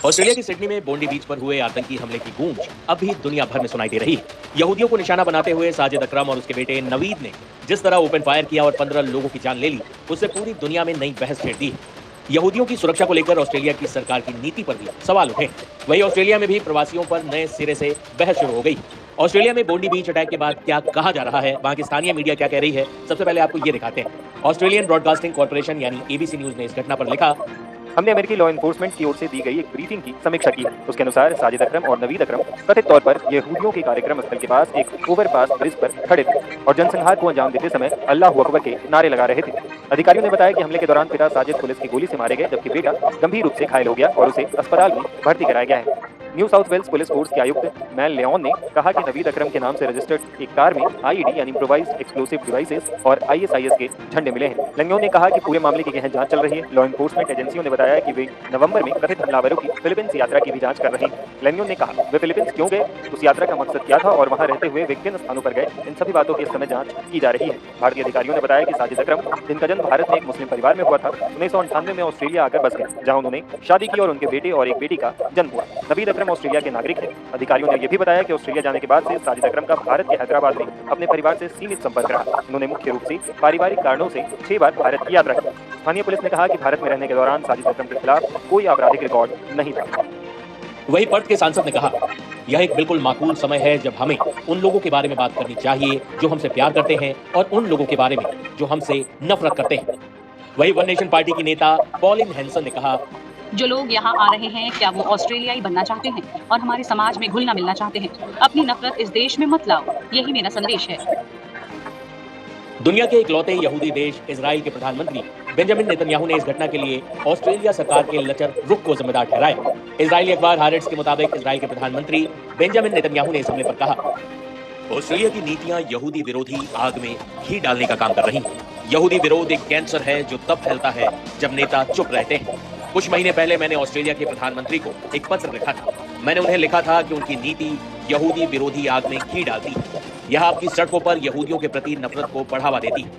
Australia की Sydney में बोंडी बीच पर हुए आतंकी हमले की गूंज अब भी दुनिया भर में सुनाई दे रही है। यहूदियों को निशाना बनाते हुए साजिद अकरम और उसके बेटे नवीद ने जिस तरह ओपन फायर किया और 15 लोगों की जान ले ली, उससे पूरी दुनिया में नई बहस छेड़ दी है। यहूदियों की सुरक्षा को लेकर ऑस्ट्रेलिया की सरकार की नीति पर भी सवाल उठे। वहीं ऑस्ट्रेलिया में भी प्रवासियों पर नए सिरे से बहस शुरू हो गई। ऑस्ट्रेलिया में बोंडी बीच अटैक के बाद क्या कहा जा रहा है, वहां की स्थानीय मीडिया क्या कह रही है, सबसे पहले आपको ये दिखाते हैं। ऑस्ट्रेलियन ब्रॉडकास्टिंग कॉर्पोरेशन यानी एबीसी न्यूज ने इस घटना पर लिखा। हमने अमेरिकी लॉ एनफोर्समेंट की ओर से दी गई एक ब्रीफिंग की समीक्षा की है। उसके अनुसार साजिद अकरम और नवीद अकरम कथित तौर पर यहूदियों के कार्यक्रम स्थल के पास एक ओवरपास ब्रिज पर खड़े थे और जनसंहार को अंजाम देते समय अल्लाह अकबर के नारे लगा रहे थे। अधिकारियों ने बताया कि हमले के दौरान पिता साजिद पुलिस की गोली से मारे गए, जबकि बेटा गंभीर रूप से घायल हो गया और उसे अस्पताल में भर्ती कराया गया है। New South Wales police force के आयुक्त मैल लेओन ने कहा कि नवीद अकरम के नाम से रजिस्टर्ड एक कार में आईईडी यानी इम्प्रोवाइज्ड एक्सप्लोसिव डिवाइसेस और आईएसआईएस के झंडे मिले हैं। लेओन ने कहा कि पूरे मामले की गहन जांच चल रही है। लॉ एनफोर्समेंट एजेंसियों ने बताया कि वे नवंबर में कथित हमलावरों की फिलीपींस यात्रा की भी जांच कर रहे हैं। लेओन ने कहा वे फिलीपींस क्यों गए, उस यात्रा का मकसद क्या था और वहां रहते हुए वे किन स्थानों पर गए, इन सभी बातों की इस समय जांच की जा रही है। भारतीय अधिकारियों ने बताया कि साजिद अकरम, जिनका जन्म भारत में एक मुस्लिम परिवार में हुआ था, 1998 में ऑस्ट्रेलिया आकर बस गए, जहां उन्होंने शादी की और उनके बेटे और एक बेटी का जन्म हुआ। नवीद अकरम ऑस्ट्रेलिया के नागरिक हैं। अधिकारियों ने यह भी बताया कि ऑस्ट्रेलिया जाने के बाद से साजिद अकरम का भारत के हैदराबाद में अपने परिवार से सीमित संपर्क रहा। उन्होंने मुख्य रूप से पारिवारिक कारणों से 6 बार भारत की यात्रा की। स्थानीय पुलिस ने कहा कि भारत में रहने के दौरान साजिद अकरम के खिलाफ कोई आपराधिक रिकॉर्ड नहीं था। वहीं पर्थ के सांसद ने कहा, यह एक बिल्कुल माकूल समय है जब हमें उन लोगों के बारे में बात करनी चाहिए जो हमसे प्यार करते हैं और उन लोगों के बारे में जो हमसे नफरत करते हैं। वहीं वन नेशन पार्टी की नेता पॉलिन हैंसन ने कहा, जो लोग यहाँ आ रहे हैं, क्या वो ऑस्ट्रेलियाई बनना चाहते हैं और हमारे समाज में घुलना मिलना चाहते हैं? अपनी नफरत इस देश में मत लाओ, यही मेरा संदेश है। दुनिया के इकलौते यहूदी देश इजराइल के प्रधानमंत्री बेंजामिन नेतन्याहू ने इस घटना के लिए ऑस्ट्रेलिया सरकार के लचर रुख को जिम्मेदार ठहराया। इजरायली अखबार हारेट्स के मुताबिक इजराइल के प्रधानमंत्री बेंजामिन नेतन्याहू ने इस हमले पर कहा, ऑस्ट्रेलिया की नीतियां यहूदी विरोधी आग में घी डालने का काम कर रही हैं। यहूदी विरोध एक कैंसर है जो तब फैलता है जब नेता चुप रहते हैं। कुछ महीने पहले मैंने ऑस्ट्रेलिया के प्रधानमंत्री को एक पत्र लिखा था। मैंने उन्हें लिखा था कि उनकी नीति यहूदी विरोधी आग में घी डालती है। यह आपकी सड़कों पर यहूदियों के प्रति नफरत को बढ़ावा देती है।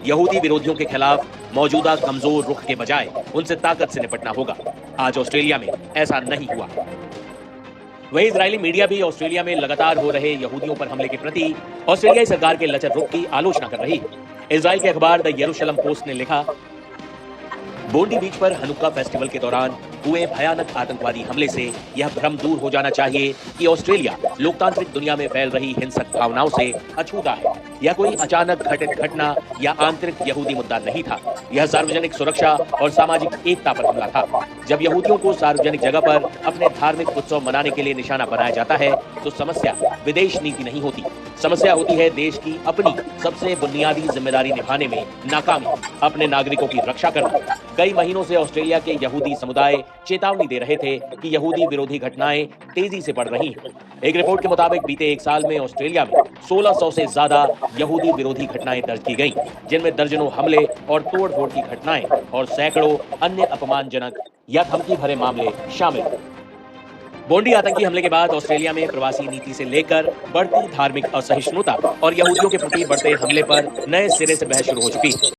यहूदी विरोधियों के खिलाफ मौजूदा कमजोर रुख के बजाय उनसे ताकत से निपटना होगा। आज ऑस्ट्रेलिया में ऐसा नहीं हुआ। वहीं इजरायली मीडिया भी ऑस्ट्रेलिया में लगातार हो रहे यहूदियों पर हमले के प्रति ऑस्ट्रेलियाई सरकार के लचर रुख की आलोचना कर रही है। इजराइल के अखबार द यरूशलम पोस्ट ने लिखा, बोंडी बीच पर हनुक्का फेस्टिवल के दौरान हुए भयानक आतंकवादी हमले से यह भ्रम दूर हो जाना चाहिए कि ऑस्ट्रेलिया लोकतांत्रिक दुनिया में फैल रही हिंसक भावनाओं से अछूता है। यह कोई अचानक घटित घटना या आंतरिक यहूदी मुद्दा नहीं था। यह सार्वजनिक सुरक्षा और सामाजिक एकता पर हमला था। जब यहूदियों को सार्वजनिक जगह पर अपने धार्मिक उत्सव मनाने के लिए निशाना बनाया जाता है तो समस्या विदेश नीति नहीं होती, समस्या होती है देश की अपनी सबसे बुनियादी जिम्मेदारी निभाने में नाकामी, अपने नागरिकों की रक्षा करना। कई महीनों से ऑस्ट्रेलिया के यहूदी समुदाय चेतावनी दे रहे थे कि यहूदी विरोधी घटनाएं तेजी से बढ़ रही हैं। एक रिपोर्ट के मुताबिक बीते एक साल में ऑस्ट्रेलिया में 1600 से ज्यादा यहूदी विरोधी घटनाएं दर्ज की गईं, जिनमें दर्जनों हमले और तोड़फोड़ की घटनाएं और सैकड़ों अन्य अपमानजनक या धमकी भरे मामले शामिल हैं। बोंडी आतंकी हमले के बाद ऑस्ट्रेलिया में प्रवासी नीति से लेकर बढ़ती धार्मिक असहिष्णुता और यहूदियों के प्रति बढ़ते हमले पर नए सिरे से बहस शुरू हो चुकी है।